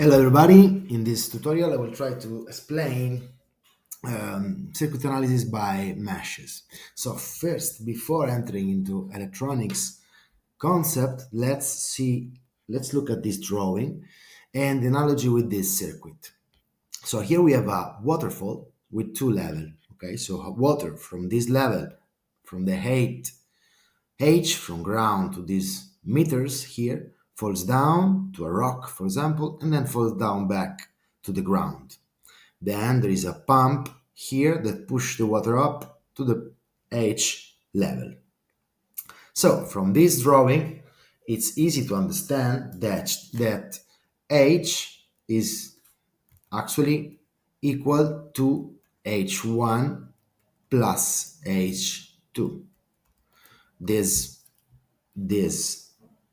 Hello everybody, in this tutorial I will try to explain circuit analysis by meshes. So first, before entering into electronics concept, let's look at this drawing and the analogy with this circuit. So here we have a waterfall with two levels, okay? So water from this level, from the height H from ground to these meters here falls down to a rock, for example, and then falls down back to the ground. Then there is a pump here that pushes the water up to the H level. So from this drawing, it's easy to understand that H is actually equal to H1 plus H2. This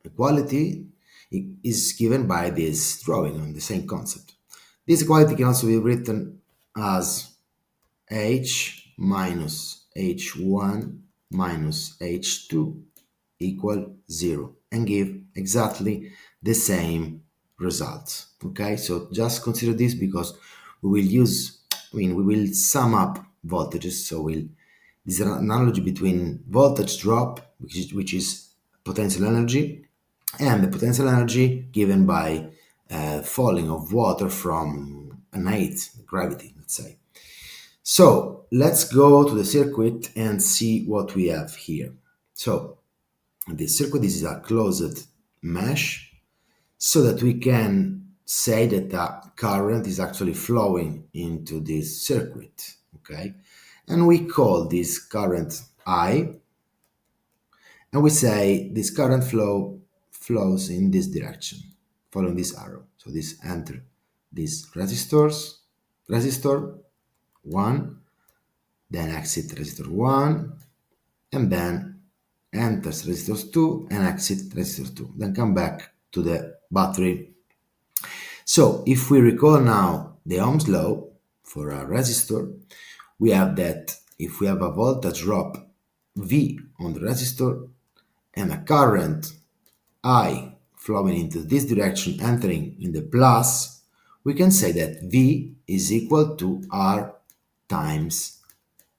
equality is given by this drawing on the same concept. This equality can also be written as H minus H1 minus H2 equal 0 and give exactly the same results. Okay, so just consider this because we will sum up voltages. So this is an analogy between voltage drop, which is potential energy, and the potential energy given by falling of water from an height, gravity, let's say. So let's go to the circuit and see what we have here. So the circuit, this is a closed mesh, so that we can say that a current is actually flowing into this circuit, okay? And we call this current I, and we say this current flows in this direction, following this arrow. So this enter these resistor 1, then exit resistor 1, and then enters resistor 2 and exit resistor 2, then come back to the battery. So if we recall now the Ohm's law for a resistor, we have that if we have a voltage drop V on the resistor and a current I flowing into this direction entering in the plus, we can say that V is equal to R times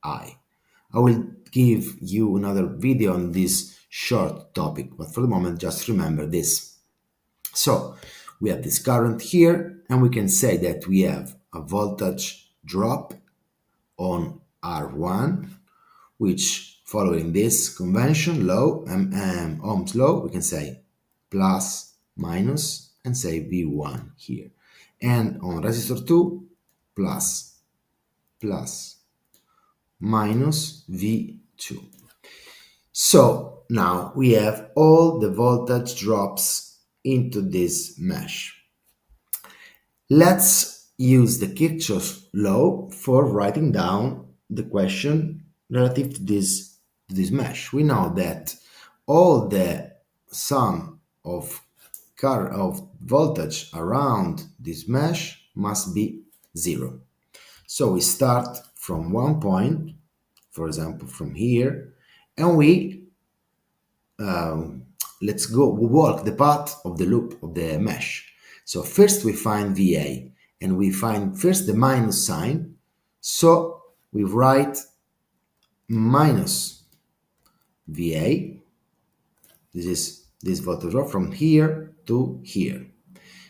I. I will give you another video on this short topic, but for the moment just remember this. So we have this current here, and we can say that we have a voltage drop on R1, which following this convention law, Ohm's law, we can say plus, minus, and say V1 here. And on resistor 2, plus, minus V2. So now we have all the voltage drops into this mesh. Let's use the Kirchhoff law for writing down the question relative to this mesh. We know that all the sum of voltage around this mesh must be 0. So we start from one point, for example, from here, and we walk the path of the loop of the mesh. So first we find VA, and we find first the minus sign. So we write minus VA. This is this voltage drop from here to here.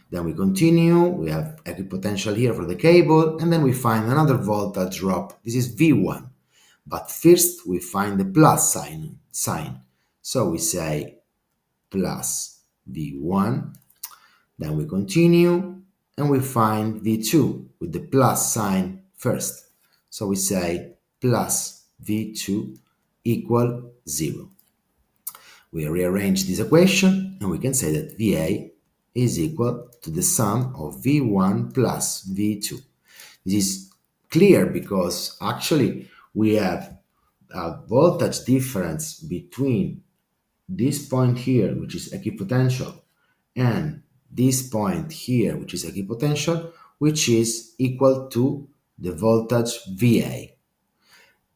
Then we continue, we have equipotential here for the cable, and then we find another voltage drop. This is V1. But first we find the plus sign. So we say plus V1. Then we continue, and we find V2 with the plus sign first. So we say plus V2 equal 0. We rearrange this equation, and we can say that VA is equal to the sum of V1 plus V2. This is clear because actually we have a voltage difference between this point here, which is equipotential, and this point here, which is equipotential, which is equal to the voltage VA.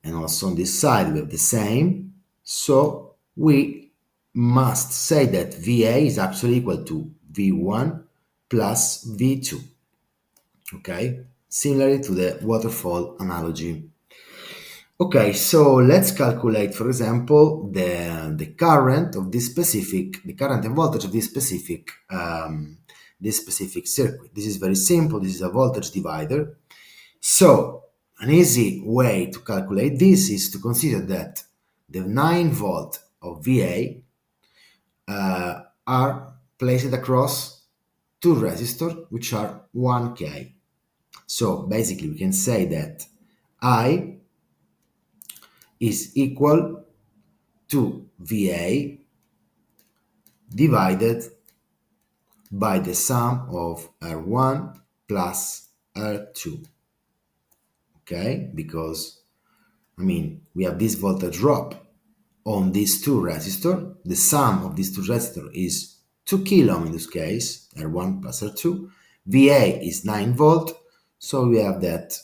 And also on this side we have the same, so we must say that VA is actually equal to V1 plus V2. Okay, similarly to the waterfall analogy. Okay, so let's calculate, for example, the current of the current and voltage of this specific circuit. This is very simple. This is a voltage divider. So an easy way to calculate this is to consider that the 9 volt of VA are placed across two resistors, which are 1K. So basically we can say that I is equal to VA divided by the sum of R1 plus R2. Okay, because we have this voltage drop on these two resistors. The sum of these two resistors is 2 kilo in this case, R1 plus R2. VA is 9 volt, so we have that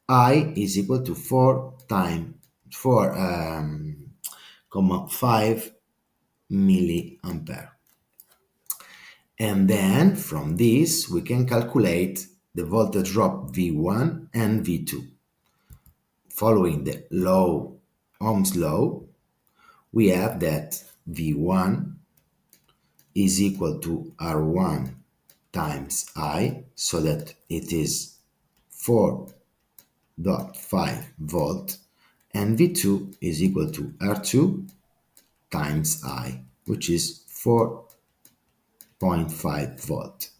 I is equal to 4,5 milliampere. And then from this we can calculate the voltage drop V1 and V2. Following the Ohm's law, we have that V1 is equal to R1 times I, so that it is 4.5 volt, and V2 is equal to R2 times I, which is 4.5 volt.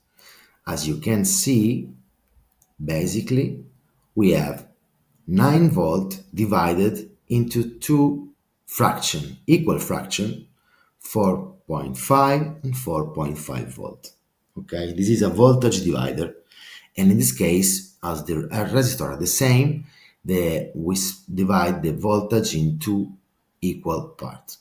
As you can see, basically we have 9 volt divided into two equal fraction, 4.5 and 4.5 volt. Okay, this is a voltage divider, and in this case, as the resistors are the same, we divide the voltage in two equal parts.